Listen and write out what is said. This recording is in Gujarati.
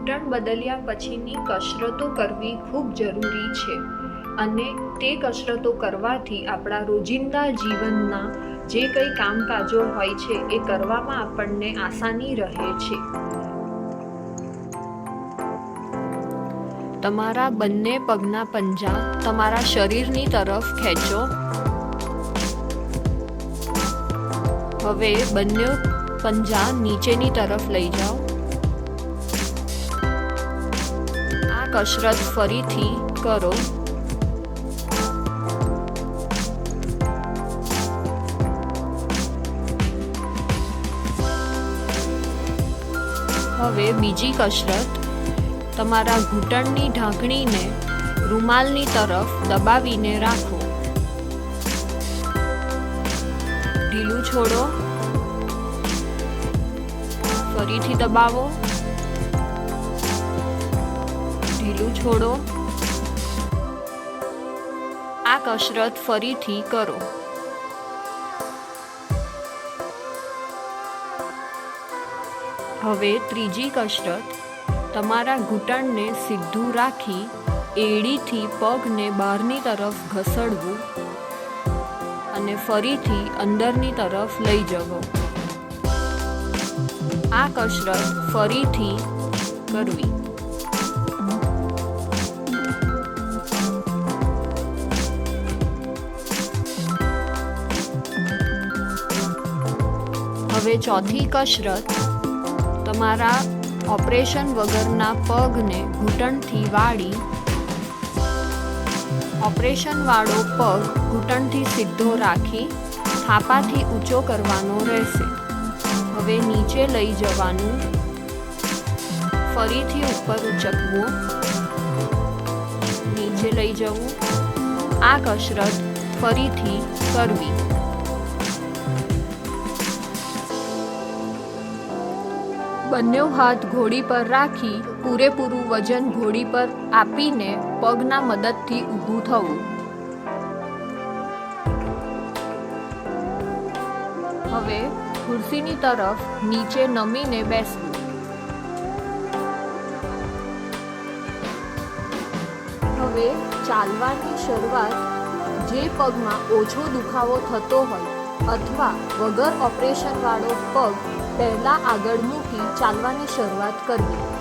ઘૂંટણ બદલ્યા પછીની કસરતો કરવી ખૂબ જરૂરી છે અને તે કસરતો કરવાથી આપણા રોજિંદા જીવનના જે કંઈ કામકાજો હોય છે એ કરવામાં આપણને આસાની રહે છે। તમારા બંને પગના પંજા તમારા શરીરની તરફ ખેંચો। હવે બંને પંજા નીચેની તરફ લઈ જાઓ। આ કસરત ફરીથી કરો। હવે બીજી કસરત, તમારા ઘૂંટણની ઢાંકણીને રૂમાલની તરફ દબાવીને રાખો। ઢીલું છોડો, ફરીથી દબાવો, ઢીલું છોડો। આ કસરત ફરીથી કરો। હવે ત્રીજી કસરત, તમારા ઘૂંટણને સીધું રાખી એડીથી પગને બહારની તરફ ઘસડવું અને ફરીથી અંદરની તરફ લઈ જવો। આ કસરત ફરીથી કરવી। હવે ચોથી કસરત, તમારા ઓપરેશન વગરના પગને ઘૂંટણથી વાળી ઓપરેશનવાળો પગ ઘૂંટણથી સીધો રાખી થાપાથી ઊંચો કરવાનો રહેશે। હવે નીચે લઈ જવાનું, ફરીથી ઉપર ઉચકવું, નીચે લઈ જવું। આ કસરત ફરીથી કરવી। બંને હાથ ઘોડી પર રાખી પૂરેપૂરું વજન ઘોડી પર આપીને પગના મદદથી ઊભું થવું। હવે ખુરશીની તરફ નીચે નમીને બેસવું। હવે ચાલવાની શરૂઆત જે પગમાં ઓછો દુખાવો થતો હોય અથવા વગર ઓપરેશનવાળો પગ પહેલાં આગળ મૂકી ચાલવાની શરૂઆત કરવી।